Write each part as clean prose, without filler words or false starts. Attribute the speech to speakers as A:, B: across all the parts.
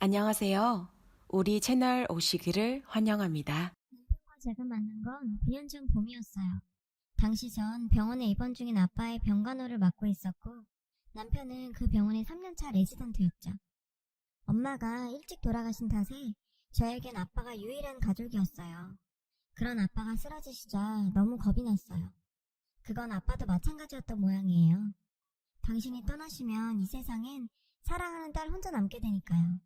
A: 안녕하세요. 우리 채널 오시기를 환영합니다.
B: 남편과 제가 만난 건 9년 전 봄이었어요. 당시 전 병원에 입원 중인 아빠의 병간호를 맡고 있었고, 남편은 그 병원의 3년차 레지던트였죠. 엄마가 일찍 돌아가신 탓에 저에겐 아빠가 유일한 가족이었어요. 그런 아빠가 쓰러지시자 너무 겁이 났어요. 그건 아빠도 마찬가지였던 모양이에요. 당신이 떠나시면 이 세상엔 사랑하는 딸 혼자 남게 되니까요.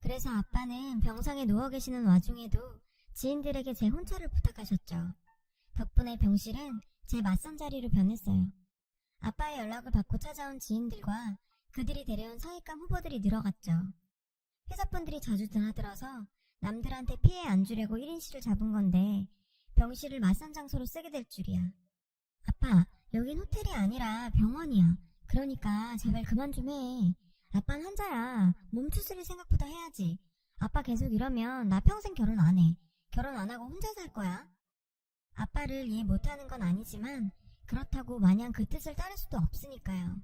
B: 그래서 아빠는 병상에 누워 계시는 와중에도 지인들에게 제 혼처를 부탁하셨죠. 덕분에 병실은 제 맞선 자리로 변했어요. 아빠의 연락을 받고 찾아온 지인들과 그들이 데려온 사익감 후보들이 늘어갔죠. 회사분들이 자주 드나들어서 남들한테 피해 안 주려고 1인실을 잡은 건데 병실을 맞선 장소로 쓰게 될 줄이야. 아빠, 여긴 호텔이 아니라 병원이야. 그러니까 제발 그만 좀 해. 아빠는 환자야. 몸 추스릴 생각보다 해야지. 아빠 계속 이러면 나 평생 결혼 안 해. 결혼 안 하고 혼자 살 거야. 아빠를 이해 못하는 건 아니지만 그렇다고 마냥 그 뜻을 따를 수도 없으니까요.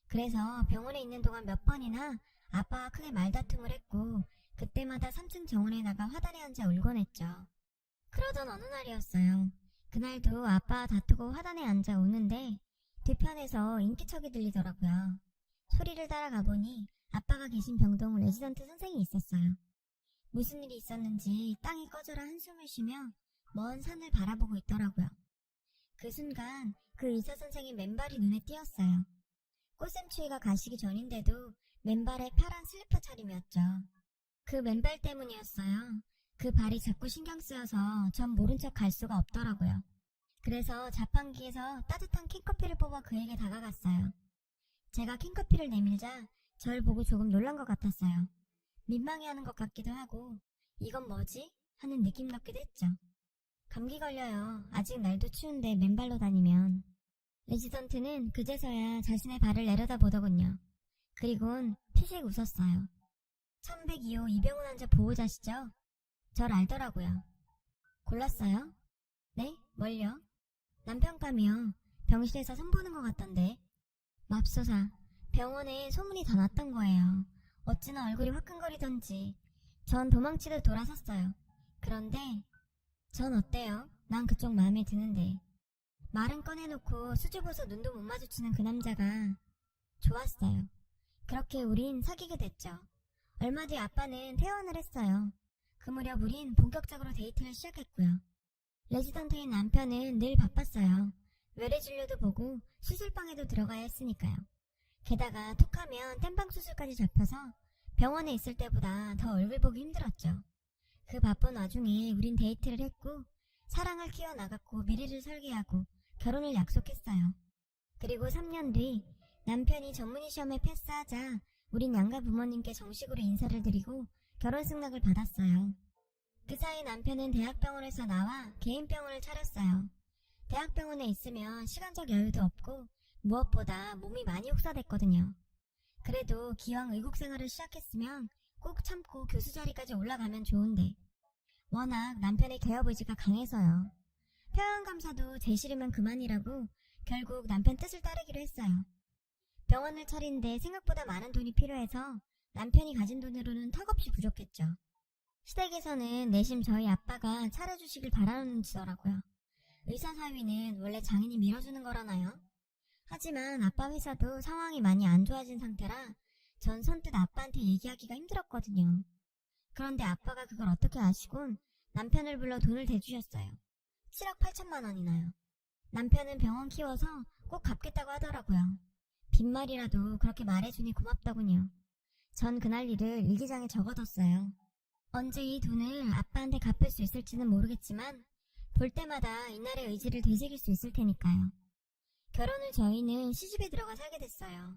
B: 그래서 병원에 있는 동안 몇 번이나 아빠와 크게 말다툼을 했고 그때마다 3층 정원에 나가 화단에 앉아 울곤 했죠. 그러던 어느 날이었어요. 그날도 아빠와 다투고 화단에 앉아 우는데 뒤편에서 인기척이 들리더라고요. 소리를 따라가 보니 아빠가 계신 병동 레지던트 선생이 있었어요. 무슨 일이 있었는지 땅이 꺼져라 한숨을 쉬며 먼 산을 바라보고 있더라고요. 그 순간 그 의사 선생의 맨발이 눈에 띄었어요. 꽃샘추위가 가시기 전인데도 맨발에 파란 슬리퍼 차림이었죠. 그 맨발 때문이었어요. 그 발이 자꾸 신경 쓰여서 전 모른 척 갈 수가 없더라고요. 그래서 자판기에서 따뜻한 캔커피를 뽑아 그에게 다가갔어요. 제가 캔커피를 내밀자 절 보고 조금 놀란 것 같았어요. 민망해하는 것 같기도 하고 이건 뭐지? 하는 느낌 같기도 했죠. 감기 걸려요. 아직 날도 추운데 맨발로 다니면. 레지던트는 그제서야 자신의 발을 내려다보더군요. 그리곤 피식 웃었어요. 1102호 이병훈 환자 보호자시죠? 절 알더라고요. 골랐어요? 네? 뭘요? 남편감이요. 병실에서 선보는 것 같던데. 맙소사, 병원에 소문이 다 났던 거예요. 어찌나 얼굴이 화끈거리던지. 전 도망치듯 돌아섰어요. 그런데 전 어때요? 난 그쪽 마음에 드는데. 말은 꺼내놓고 수줍어서 눈도 못 마주치는 그 남자가 좋았어요. 그렇게 우린 사귀게 됐죠. 얼마 뒤 아빠는 퇴원을 했어요. 그 무렵 우린 본격적으로 데이트를 시작했고요. 레지던트인 남편은 늘 바빴어요. 외래진료도 보고 수술방에도 들어가야 했으니까요. 게다가 톡하면 땜방 수술까지 잡혀서 병원에 있을 때보다 더 얼굴 보기 힘들었죠. 그 바쁜 와중에 우린 데이트를 했고 사랑을 키워나갔고 미래를 설계하고 결혼을 약속했어요. 그리고 3년 뒤 남편이 전문의 시험에 패스하자 우린 양가 부모님께 정식으로 인사를 드리고 결혼 승낙을 받았어요. 그 사이 남편은 대학병원에서 나와 개인 병원을 차렸어요. 대학병원에 있으면 시간적 여유도 없고 무엇보다 몸이 많이 혹사됐거든요. 그래도 기왕 의국 생활을 시작했으면 꼭 참고 교수 자리까지 올라가면 좋은데 워낙 남편의 개업 의지가 강해서요. 평안감사도 제 싫으면 그만이라고 결국 남편 뜻을 따르기로 했어요. 병원을 차리는데 생각보다 많은 돈이 필요해서 남편이 가진 돈으로는 턱없이 부족했죠. 시댁에서는 내심 저희 아빠가 차려주시길 바라는지더라고요. 의사사위는 원래 장인이 밀어주는 거라나요? 하지만 아빠 회사도 상황이 많이 안 좋아진 상태라 전 선뜻 아빠한테 얘기하기가 힘들었거든요. 그런데 아빠가 그걸 어떻게 아시곤 남편을 불러 돈을 대주셨어요. 7억 8천만 원이나요. 남편은 병원 키워서 꼭 갚겠다고 하더라고요. 빈말이라도 그렇게 말해주니 고맙더군요. 전 그날 일을 일기장에 적어뒀어요. 언제 이 돈을 아빠한테 갚을 수 있을지는 모르겠지만 볼 때마다 이날의 의지를 되새길 수 있을 테니까요. 결혼 후 저희는 시집에 들어가 살게 됐어요.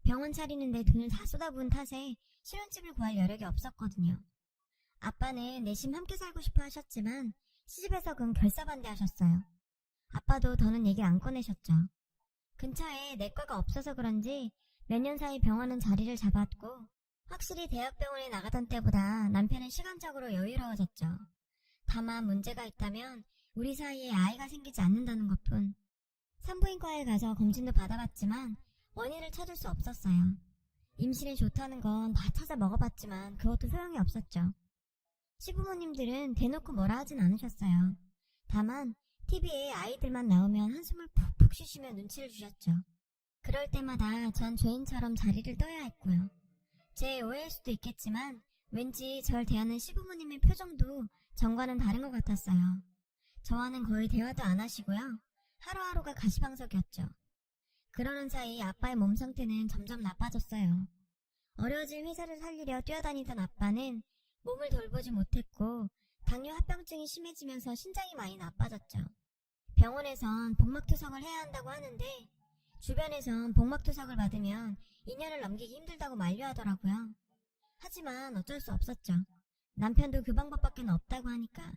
B: 병원 차리는데 돈을 다 쏟아부은 탓에 신혼집을 구할 여력이 없었거든요. 아빠는 내심 함께 살고 싶어 하셨지만 시집에서 그건 결사반대하셨어요. 아빠도 더는 얘기를 안 꺼내셨죠. 근처에 내과가 없어서 그런지 몇 년 사이 병원은 자리를 잡았고 확실히 대학병원에 나가던 때보다 남편은 시간적으로 여유로워졌죠. 다만 문제가 있다면 우리 사이에 아이가 생기지 않는다는 것뿐. 산부인과에 가서 검진도 받아봤지만 원인을 찾을 수 없었어요. 임신에 좋다는 건 다 찾아 먹어봤지만 그것도 소용이 없었죠. 시부모님들은 대놓고 뭐라 하진 않으셨어요. 다만 TV에 아이들만 나오면 한숨을 푹푹 쉬시며 눈치를 주셨죠. 그럴 때마다 전 죄인처럼 자리를 떠야 했고요. 제 오해일 수도 있겠지만 왠지 절 대하는 시부모님의 표정도 전과는 다른 것 같았어요. 저와는 거의 대화도 안 하시고요. 하루하루가 가시방석이었죠. 그러는 사이 아빠의 몸 상태는 점점 나빠졌어요. 어려워진 회사를 살리려 뛰어다니던 아빠는 몸을 돌보지 못했고 당뇨 합병증이 심해지면서 신장이 많이 나빠졌죠. 병원에선 복막투석을 해야 한다고 하는데 주변에선 복막투석을 받으면 2년을 넘기기 힘들다고 만류하더라고요. 하지만 어쩔 수 없었죠. 남편도 그 방법밖에 없다고 하니까.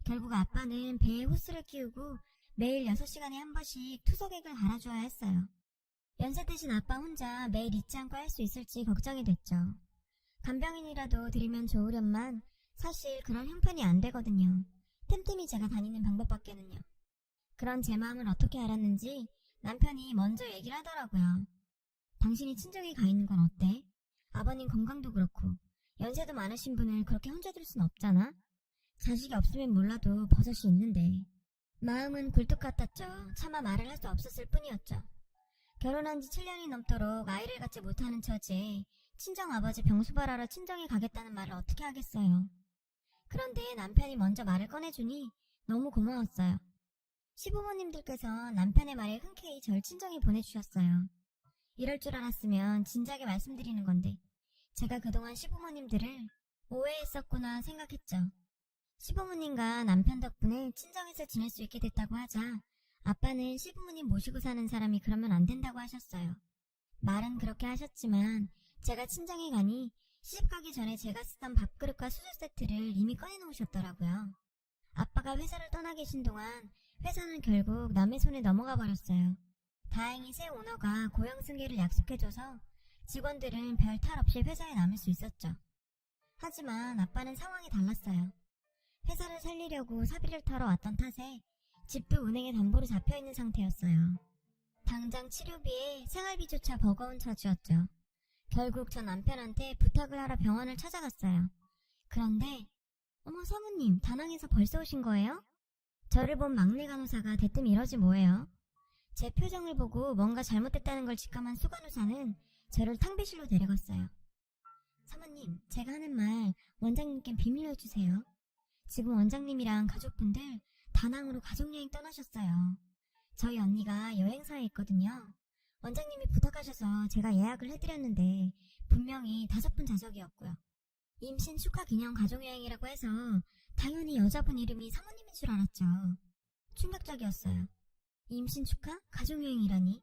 B: 결국 아빠는 배에 호스를 끼우고 매일 6시간에 한 번씩 투석액을 갈아줘야 했어요. 연세 드신 아빠 혼자 매일 잊지 않고 할 수 있을지 걱정이 됐죠. 간병인이라도 드리면 좋으련만 사실 그런 형편이 안 되거든요. 틈틈이 제가 다니는 방법밖에는요. 그런 제 마음을 어떻게 알았는지 남편이 먼저 얘기를 하더라고요. 당신이 친정에 가 있는 건 어때? 아버님 건강도 그렇고 연세도 많으신 분을 그렇게 혼자 둘 순 없잖아? 자식이 없으면 몰라도 버섯이 있는데. 마음은 굴뚝 같았죠. 차마 말을 할 수 없었을 뿐이었죠. 결혼한 지 7년이 넘도록 아이를 갖지 못하는 처지에 친정아버지 병수발하러 친정에 가겠다는 말을 어떻게 하겠어요. 그런데 남편이 먼저 말을 꺼내주니 너무 고마웠어요. 시부모님들께서 남편의 말에 흔쾌히 절 친정에 보내주셨어요. 이럴 줄 알았으면 진작에 말씀드리는 건데 제가 그동안 시부모님들을 오해했었구나 생각했죠. 시부모님과 남편 덕분에 친정에서 지낼 수 있게 됐다고 하자 아빠는 시부모님 모시고 사는 사람이 그러면 안 된다고 하셨어요. 말은 그렇게 하셨지만 제가 친정에 가니 시집가기 전에 제가 쓰던 밥그릇과 수저 세트를 이미 꺼내놓으셨더라고요. 아빠가 회사를 떠나 계신 동안 회사는 결국 남의 손에 넘어가 버렸어요. 다행히 새 오너가 고용 승계를 약속해줘서 직원들은 별 탈 없이 회사에 남을 수 있었죠. 하지만 아빠는 상황이 달랐어요. 회사를 살리려고 사비를 털어 왔던 탓에 집도 은행에 담보로 잡혀있는 상태였어요. 당장 치료비에 생활비조차 버거운 처지였죠. 결국 저 남편한테 부탁을 하러 병원을 찾아갔어요. 그런데 어머 사모님 다낭에서 벌써 오신 거예요? 저를 본 막내 간호사가 대뜸 이러지 뭐예요? 제 표정을 보고 뭔가 잘못됐다는 걸 직감한 수간호사는 저를 탕비실로 데려갔어요. 사모님 제가 하는 말 원장님께 비밀로 해주세요. 지금 원장님이랑 가족분들 다낭으로 가족여행 떠나셨어요. 저희 언니가 여행사에 있거든요. 원장님이 부탁하셔서 제가 예약을 해드렸는데 분명히 5분 좌석이었고요. 임신 축하 기념 가족여행이라고 해서 당연히 여자분 이름이 사모님인 줄 알았죠. 충격적이었어요. 임신 축하? 가족여행이라니?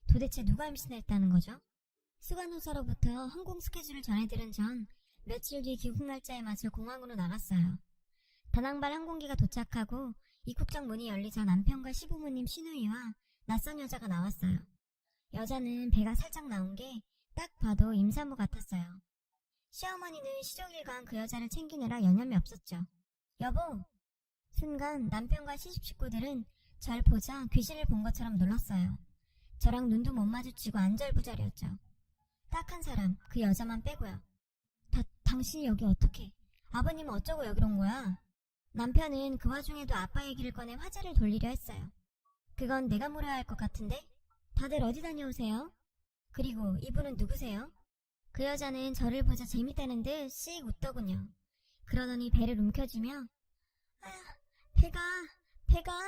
B: 도대체 누가 임신했다는 거죠? 수간호사로부터 항공 스케줄을 전해들은 전 며칠 뒤 귀국 날짜에 맞춰 공항으로 나갔어요. 다낭발 항공기가 도착하고 입국장 문이 열리자 남편과 시부모님 시누이와 낯선 여자가 나왔어요. 여자는 배가 살짝 나온 게 딱 봐도 임산부 같았어요. 시어머니는 시종일관 그 여자를 챙기느라 여념이 없었죠. 여보! 순간 남편과 시집 식구들은 절 보자 귀신을 본 것처럼 놀랐어요. 저랑 눈도 못 마주치고 안절부절이었죠. 딱 한 사람, 그 여자만 빼고요. 당신이 여기 어떻게? 아버님은 어쩌고 여기로 온 거야? 남편은 그 와중에도 아빠 얘기를 꺼내 화제를 돌리려 했어요. 그건 내가 물어야 할 것 같은데? 다들 어디 다녀오세요? 그리고 이분은 누구세요? 그 여자는 저를 보자 재밌다는 듯 씩 웃더군요. 그러더니 배를 움켜쥐며 배가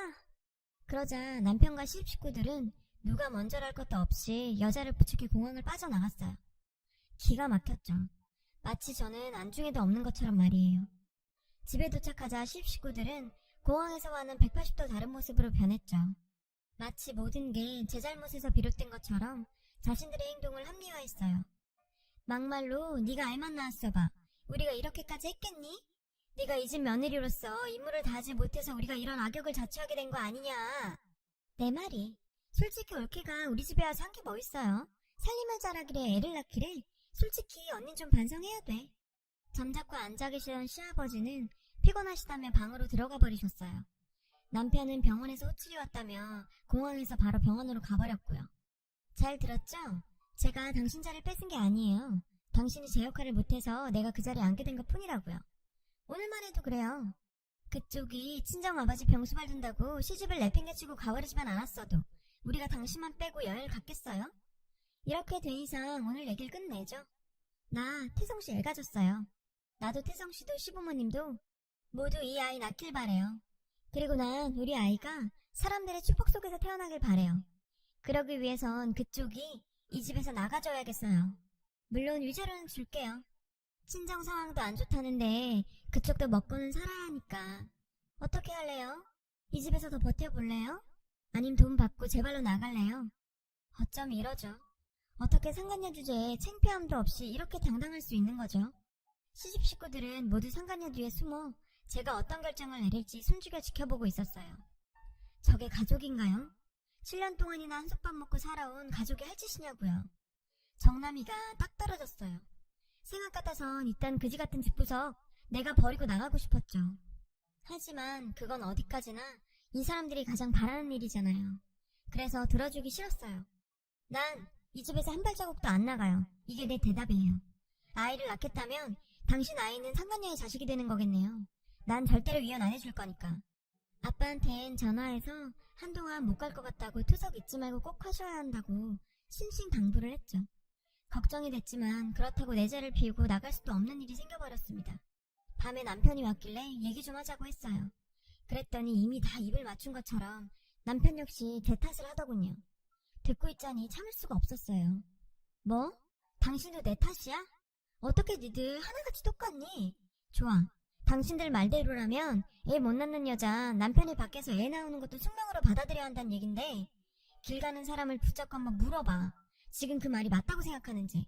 B: 그러자 남편과 시집 식구들은 누가 먼저랄 것도 없이 여자를 부축해 공항을 빠져나갔어요. 기가 막혔죠. 마치 저는 안중에도 없는 것처럼 말이에요. 집에 도착하자 시집 식구들은 공항에서와는 180도 다른 모습으로 변했죠. 마치 모든 게 제 잘못에서 비롯된 것처럼 자신들의 행동을 합리화했어요. 막말로 네가 알만 나왔어 봐. 우리가 이렇게까지 했겠니? 네가 이 집 며느리로서 임무를 다하지 못해서 우리가 이런 악역을 자초하게 된 거 아니냐. 내 말이 솔직히 올케가 우리 집에 와서 한 게 뭐 있어요? 살림을 잘하기래 애를 낳기래. 솔직히 언닌 좀 반성해야 돼. 잠자코 앉아 계시던 시아버지는 피곤하시다며 방으로 들어가 버리셨어요. 남편은 병원에서 호출이 왔다며 공항에서 바로 병원으로 가버렸고요. 잘 들었죠? 제가 당신 자리를 뺏은 게 아니에요. 당신이 제 역할을 못해서 내가 그 자리에 앉게 된 것 뿐이라고요. 오늘만 해도 그래요. 그쪽이 친정 아버지 병수 발둔다고 시집을 내팽개치고 가버리지만 않았어도 우리가 당신만 빼고 여행을 갔겠어요? 이렇게 된 이상 오늘 얘기를 끝내죠. 나 태성씨 애 가졌어요. 나도 태성씨도 시부모님도 모두 이 아이 낳길 바래요. 그리고 난 우리 아이가 사람들의 축복 속에서 태어나길 바래요. 그러기 위해선 그쪽이 이 집에서 나가줘야겠어요. 물론 위자료는 줄게요. 친정 상황도 안 좋다는데 그쪽도 먹고는 살아야 하니까. 어떻게 할래요? 이 집에서 더 버텨볼래요? 아님 돈 받고 제 발로 나갈래요? 어쩜 이러죠. 어떻게 상간녀 주제에 창피함도 없이 이렇게 당당할 수 있는 거죠? 시집 식구들은 모두 상간녀 뒤에 숨어 제가 어떤 결정을 내릴지 숨죽여 지켜보고 있었어요. 저게 가족인가요? 7년 동안이나 한솥밥 먹고 살아온 가족이 할 짓이냐고요. 정남이가 딱 떨어졌어요. 생각 같아선 이딴 그지 같은 집구석 내가 버리고 나가고 싶었죠. 하지만 그건 어디까지나 이 사람들이 가장 바라는 일이잖아요. 그래서 들어주기 싫었어요. 난 이 집에서 한 발자국도 안 나가요. 이게 내 대답이에요. 아이를 낳겠다면 당신 아이는 상간녀의 자식이 되는 거겠네요. 난 절대로 이혼 안 해줄 거니까. 아빠한텐 전화해서 한동안 못 갈 것 같다고 투석 잊지 말고 꼭 하셔야 한다고 신신당부를 했죠. 걱정이 됐지만 그렇다고 내 죄를 비우고 나갈 수도 없는 일이 생겨버렸습니다. 밤에 남편이 왔길래 얘기 좀 하자고 했어요. 그랬더니 이미 다 입을 맞춘 것처럼 남편 역시 제 탓을 하더군요. 듣고 있자니 참을 수가 없었어요. 뭐? 당신도 내 탓이야? 어떻게 니들 하나같이 똑같니? 좋아. 당신들 말대로라면 애 못 낳는 여자 남편이 밖에서 애 낳는 것도 숙명으로 받아들여야 한다는 얘긴데 길 가는 사람을 붙잡고 한번 물어봐. 지금 그 말이 맞다고 생각하는지.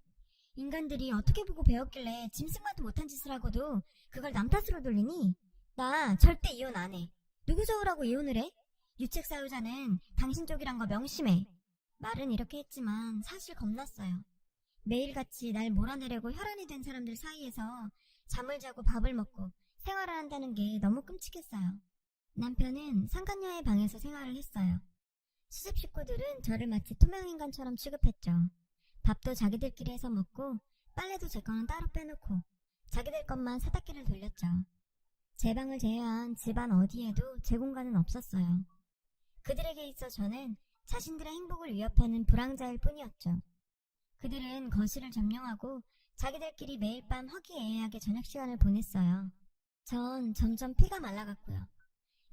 B: 인간들이 어떻게 보고 배웠길래 짐승만도 못한 짓을 하고도 그걸 남 탓으로 돌리니? 나 절대 이혼 안 해. 누구 좋으라고 이혼을 해? 유책 사유자는 당신 쪽이란 거 명심해. 말은 이렇게 했지만 사실 겁났어요. 매일같이 날 몰아내려고 혈안이 된 사람들 사이에서 잠을 자고 밥을 먹고 생활을 한다는 게 너무 끔찍했어요. 남편은 상간녀의 방에서 생활을 했어요. 시집 식구들은 저를 마치 투명인간처럼 취급했죠. 밥도 자기들끼리 해서 먹고 빨래도 제 거는 따로 빼놓고 자기들 것만 세탁기를 돌렸죠. 제 방을 제외한 집안 어디에도 제 공간은 없었어요. 그들에게 있어 저는 자신들의 행복을 위협하는 불황자일 뿐이었죠. 그들은 거실을 점령하고 자기들끼리 매일 밤 화기애애하게 저녁 시간을 보냈어요. 전 점점 피가 말라갔고요.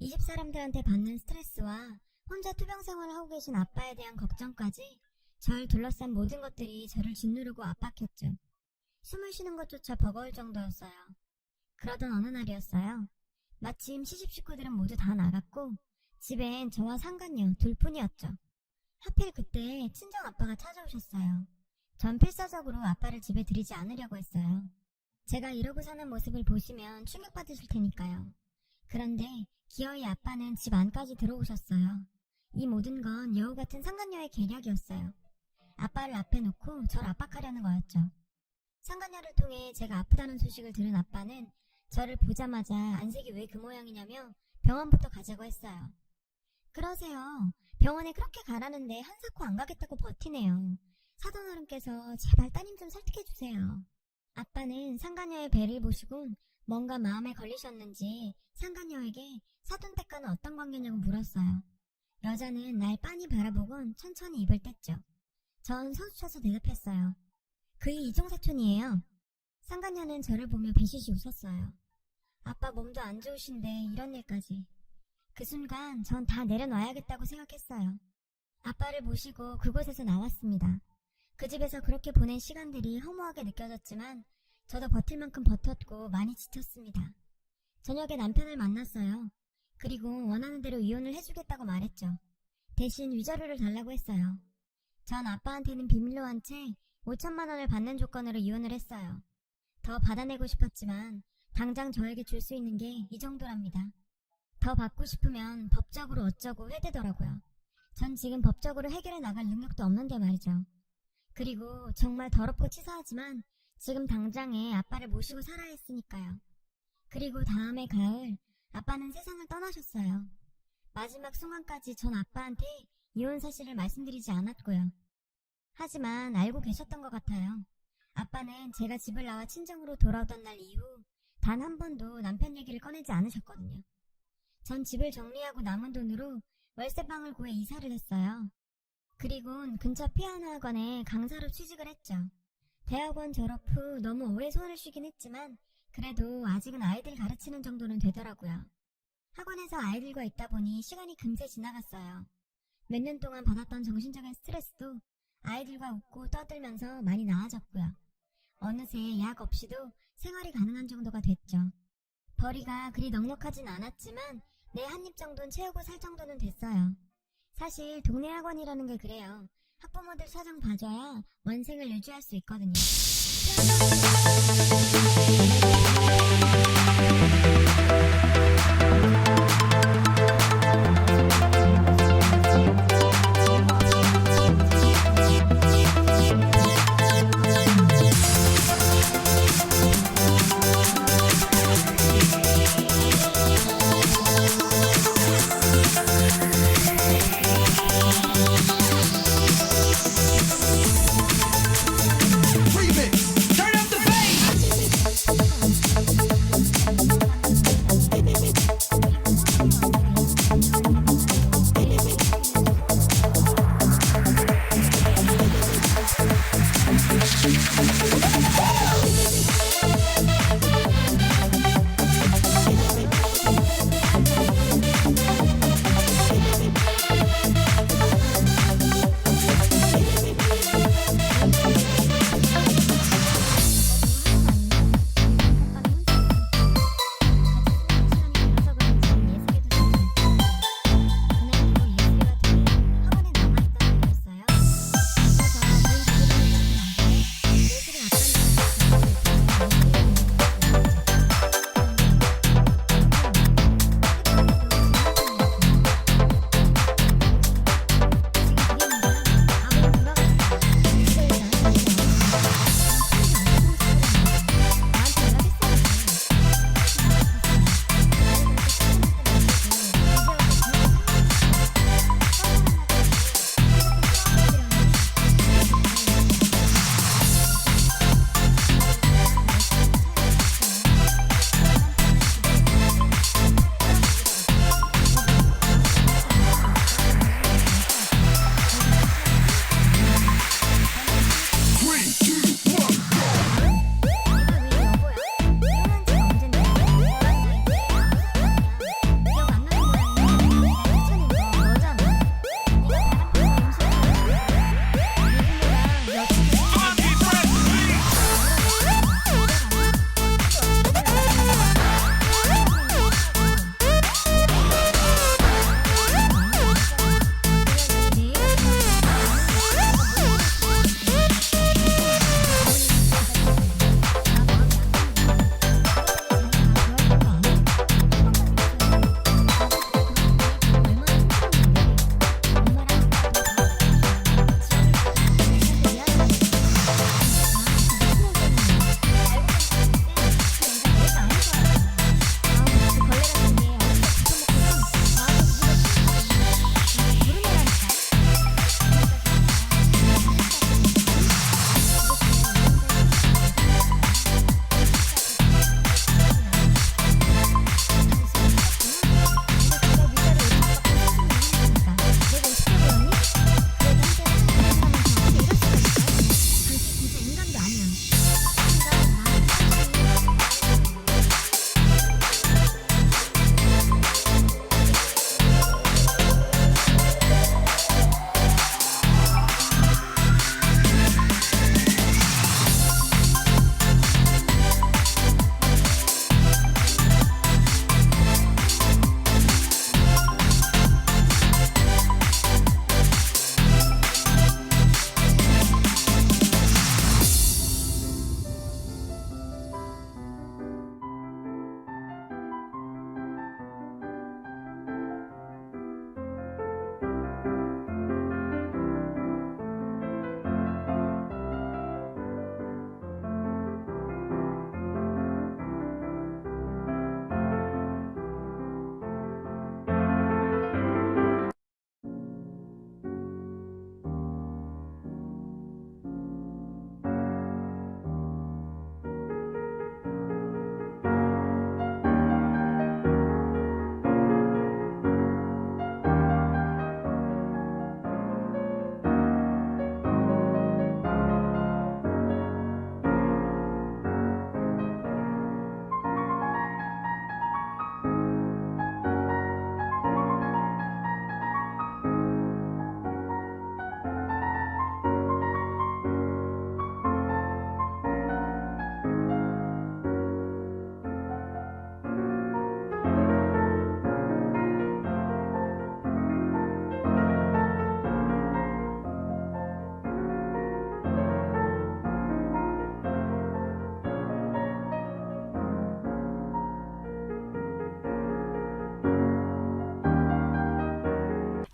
B: 이 집 사람들한테 받는 스트레스와 혼자 투병 생활을 하고 계신 아빠에 대한 걱정까지 절 둘러싼 모든 것들이 저를 짓누르고 압박했죠. 숨을 쉬는 것조차 버거울 정도였어요. 그러던 어느 날이었어요. 마침 시집 식구들은 모두 다 나갔고 집엔 저와 상간녀 둘뿐이었죠. 하필 그때 친정 아빠가 찾아오셨어요. 전 필사적으로 아빠를 집에 들이지 않으려고 했어요. 제가 이러고 사는 모습을 보시면 충격받으실 테니까요. 그런데 기어이 아빠는 집 안까지 들어오셨어요. 이 모든 건 여우 같은 상간녀의 계략이었어요. 아빠를 앞에 놓고 절 압박하려는 거였죠. 상간녀를 통해 제가 아프다는 소식을 들은 아빠는 저를 보자마자 안색이 왜 그 모양이냐며 병원부터 가자고 했어요. 그러세요. 병원에 그렇게 가라는데 한사코 안 가겠다고 버티네요. 사돈어른께서 제발 따님 좀 설득해주세요. 아빠는 상간녀의 배를 보시곤 뭔가 마음에 걸리셨는지 상간녀에게 사돈댁과는 어떤 관계냐고 물었어요. 여자는 날 빤히 바라보곤 천천히 입을 뗐죠. 전 서두쳐서 대답했어요. 그이 이종사촌이에요. 상간녀는 저를 보며 비시시 웃었어요. 아빠 몸도 안 좋으신데 이런 일까지. 그 순간 전 다 내려놔야겠다고 생각했어요. 아빠를 모시고 그곳에서 나왔습니다. 그 집에서 그렇게 보낸 시간들이 허무하게 느껴졌지만 저도 버틸 만큼 버텼고 많이 지쳤습니다. 저녁에 남편을 만났어요. 그리고 원하는 대로 이혼을 해주겠다고 말했죠. 대신 위자료를 달라고 했어요. 전 아빠한테는 비밀로 한 채 5천만 원을 받는 조건으로 이혼을 했어요. 더 받아내고 싶었지만 당장 저에게 줄 수 있는 게 이 정도랍니다. 더 받고 싶으면 법적으로 어쩌고 해대더라고요. 전 지금 법적으로 해결해 나갈 능력도 없는데 말이죠. 그리고 정말 더럽고 치사하지만 지금 당장에 아빠를 모시고 살아야 했으니까요. 그리고 다음해 가을 아빠는 세상을 떠나셨어요. 마지막 순간까지 전 아빠한테 이혼 사실을 말씀드리지 않았고요. 하지만 알고 계셨던 것 같아요. 아빠는 제가 집을 나와 친정으로 돌아오던 날 이후 단 한 번도 남편 얘기를 꺼내지 않으셨거든요. 전 집을 정리하고 남은 돈으로 월세방을 구해 이사를 했어요. 그리곤 근처 피아노 학원에 강사로 취직을 했죠. 대학원 졸업 후 너무 오래 손을 쉬긴 했지만 그래도 아직은 아이들 가르치는 정도는 되더라고요. 학원에서 아이들과 있다 보니 시간이 금세 지나갔어요. 몇 년 동안 받았던 정신적인 스트레스도 아이들과 웃고 떠들면서 많이 나아졌고요. 어느새 약 없이도 생활이 가능한 정도가 됐죠. 벌이가 그리 넉넉하진 않았지만 내 한 입 정도는 채우고 살 정도는 됐어요. 사실 동네 학원이라는 게 그래요. 학부모들 사정 봐줘야 원생을 유지할 수 있거든요.
C: Remix. Turn up the bass.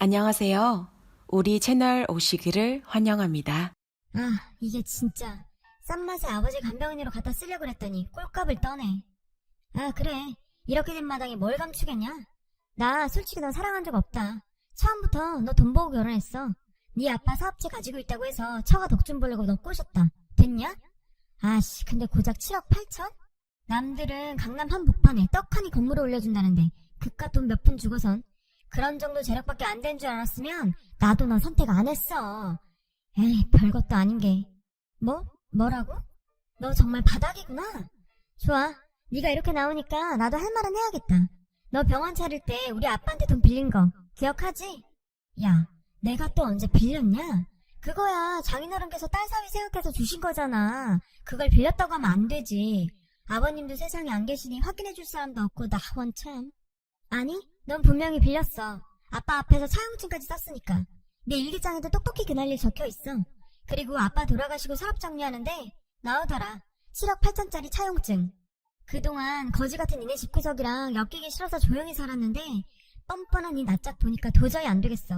A: 안녕하세요. 우리 채널 오시기를 환영합니다.
B: 아, 이게 진짜 싼 맛에 아버지 간병인으로 갖다 쓰려고 그랬더니 꼴값을 떠네. 아, 그래. 이렇게 된 마당에 뭘 감추겠냐? 나 솔직히 너 사랑한 적 없다. 처음부터 너 돈 보고 결혼했어. 네 아빠 사업체 가지고 있다고 해서 처가 덕 좀 보려고 너 꼬셨다. 됐냐? 아씨, 근데 고작 7억 8천? 남들은 강남 한복판에 떡하니 건물을 올려준다는데 그깟 돈 몇 푼 주고선 그런 정도 재력밖에 안 된 줄 알았으면 나도 너 선택 안 했어. 에이, 별것도 아닌 게. 뭐라고? 너 정말 바닥이구나. 좋아. 네가 이렇게 나오니까 나도 할 말은 해야겠다. 너 병원 차릴 때 우리 아빠한테 돈 빌린 거 기억하지? 야, 내가 또 언제 빌렸냐? 그거야 장인어른께서 딸 사위 생각해서 주신 거잖아. 그걸 빌렸다고 하면 안 되지. 아버님도 세상에 안 계시니 확인해 줄 사람도 없고 나 원참. 아니, 넌 분명히 빌렸어. 아빠 앞에서 차용증까지 썼으니까. 내 일기장에도 똑똑히 그날 일 적혀있어. 그리고 아빠 돌아가시고 서랍 정리하는데 나오더라. 7억 8천짜리 차용증. 그동안 거지 같은 니네 집구석이랑 엮이기 싫어서 조용히 살았는데 뻔뻔한 이 낯짝 보니까 도저히 안 되겠어.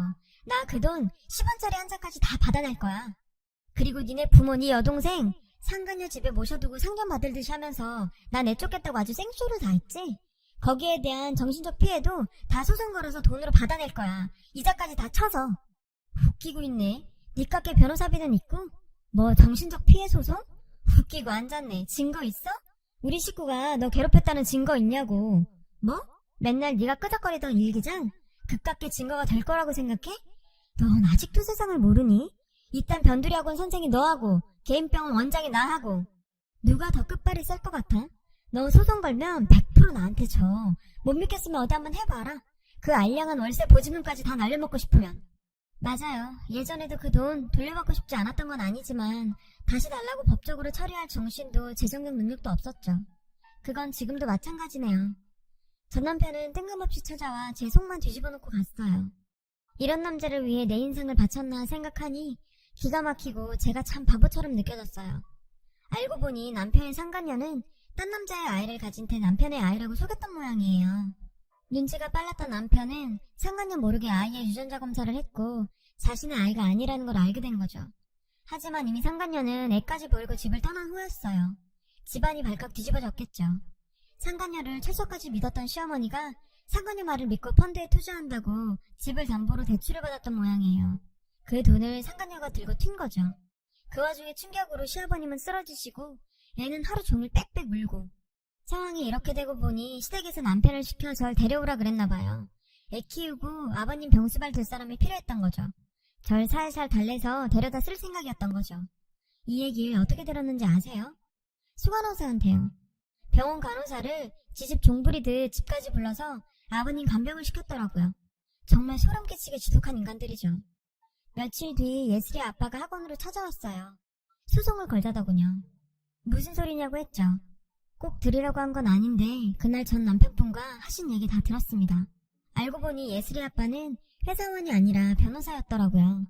B: 나 그 돈 10원짜리 한 장까지 다 받아낼 거야. 그리고 니네 부모 네 여동생 상간녀 집에 모셔두고 상견 받을 듯이 하면서 나 내쫓겠다고 아주 생쇼를 다 했지. 거기에 대한 정신적 피해도 다 소송 걸어서 돈으로 받아낼 거야. 이자까지 다 쳐서. 웃기고 있네. 니깎게 변호사비는 있고 뭐 정신적 피해 소송? 웃기고 앉았네. 증거 있어? 우리 식구가 너 괴롭혔다는 증거 있냐고. 뭐? 맨날 네가 끄적거리던 일기장? 그깟게 증거가 될 거라고 생각해? 넌 아직도 세상을 모르니? 이딴 변두리 학원 선생이 너하고 개인병원 원장이 나하고 누가 더 끝발이 셀 것 같아? 너 소송 걸면 100% 나한테 져. 못 믿겠으면 어디 한번 해봐라. 그 알량한 월세 보증금까지 다 날려먹고 싶으면. 맞아요. 예전에도 그 돈 돌려받고 싶지 않았던 건 아니지만 다시 달라고 법적으로 처리할 정신도 재정적 능력도 없었죠. 그건 지금도 마찬가지네요. 전 남편은 뜬금없이 찾아와 제 속만 뒤집어 놓고 갔어요. 이런 남자를 위해 내 인생을 바쳤나 생각하니 기가 막히고 제가 참 바보처럼 느껴졌어요. 알고 보니 남편의 상간녀는 딴 남자의 아이를 가진 제 남편의 아이라고 속였던 모양이에요. 눈치가 빨랐던 남편은 상간녀 모르게 아이의 유전자 검사를 했고 자신의 아이가 아니라는 걸 알게 된 거죠. 하지만 이미 상간녀는 애까지 버리고 집을 떠난 후였어요. 집안이 발칵 뒤집어졌겠죠. 상간녀를 철석까지 믿었던 시어머니가 상간녀 말을 믿고 펀드에 투자한다고 집을 담보로 대출을 받았던 모양이에요. 그 돈을 상간녀가 들고 튄 거죠. 그 와중에 충격으로 시아버님은 쓰러지시고 애는 하루 종일 빽빽 울고. 상황이 이렇게 되고 보니 시댁에서 남편을 시켜 절 데려오라 그랬나봐요. 애 키우고 아버님 병수발 될 사람이 필요했던 거죠. 절 살살 달래서 데려다 쓸 생각이었던 거죠. 이 얘기를 어떻게 들었는지 아세요? 수간호사한테요. 병원 간호사를 지집 종부리듯 집까지 불러서 아버님 간병을 시켰더라고요. 정말 소름 끼치게 지독한 인간들이죠. 며칠 뒤 예슬이 아빠가 학원으로 찾아왔어요. 소송을 걸자더군요. 무슨 소리냐고 했죠. 꼭 들으라고 한 건 아닌데 그날 전 남편분과 하신 얘기 다 들었습니다. 알고 보니 예슬이 아빠는 회사원이 아니라 변호사였더라고요.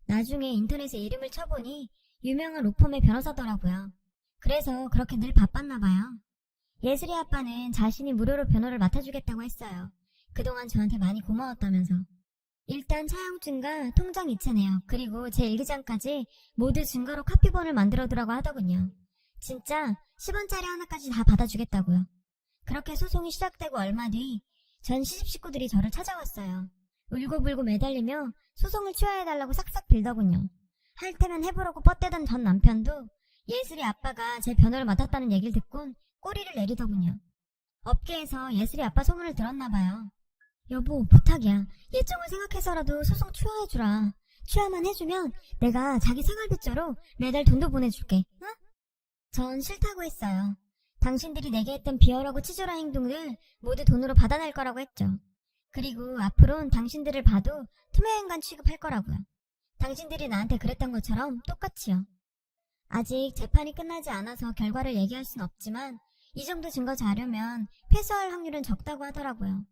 B: 나중에 인터넷에 이름을 쳐보니 유명한 로펌의 변호사더라고요. 그래서 그렇게 늘 바빴나봐요. 예슬이 아빠는 자신이 무료로 변호를 맡아주겠다고 했어요. 그동안 저한테 많이 고마웠다면서. 일단 차용증과 통장 이체 내역 그리고 제 일기장까지 모두 증거로 카피본을 만들어두라고 하더군요. 진짜 10원짜리 하나까지 다 받아주겠다고요. 그렇게 소송이 시작되고 얼마 뒤 전 시집 식구들이 저를 찾아왔어요. 울고불고 매달리며 소송을 취하해달라고 싹싹 빌더군요. 할 테면 해보라고 뻗대던 전 남편도 예슬이 아빠가 제 변호를 맡았다는 얘기를 듣곤 꼬리를 내리더군요. 업계에서 예슬이 아빠 소문을 들었나봐요. 여보, 부탁이야. 예정을 생각해서라도 소송 취하해주라. 취하만 해주면 내가 자기 생활비조로 매달 돈도 보내줄게. 응? 전 싫다고 했어요. 당신들이 내게 했던 비열하고 치졸한 행동을 모두 돈으로 받아낼 거라고 했죠. 그리고 앞으로는 당신들을 봐도 투명인간 취급할 거라고요. 당신들이 나한테 그랬던 것처럼 똑같이요. 아직 재판이 끝나지 않아서 결과를 얘기할 순 없지만 이 정도 증거 자료면 패소할 확률은 적다고 하더라고요.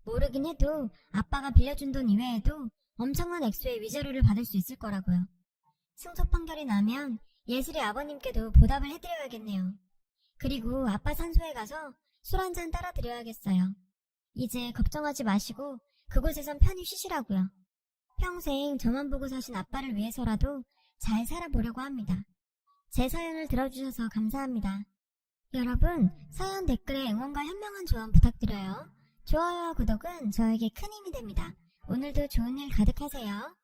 B: 모르긴 해도 아빠가 빌려준 돈 이외에도 엄청난 액수의 위자료를 받을 수 있을 거라고요. 승소 판결이 나면 예슬이 아버님께도 보답을 해드려야겠네요. 그리고 아빠 산소에 가서 술 한잔 따라 드려야겠어요. 이제 걱정하지 마시고 그곳에선 편히 쉬시라고요. 평생 저만 보고 사신 아빠를 위해서라도 잘 살아보려고 합니다. 제 사연을 들어주셔서 감사합니다. 여러분, 사연 댓글에 응원과 현명한 조언 부탁드려요. 좋아요와 구독은 저에게 큰 힘이 됩니다. 오늘도 좋은 일 가득하세요.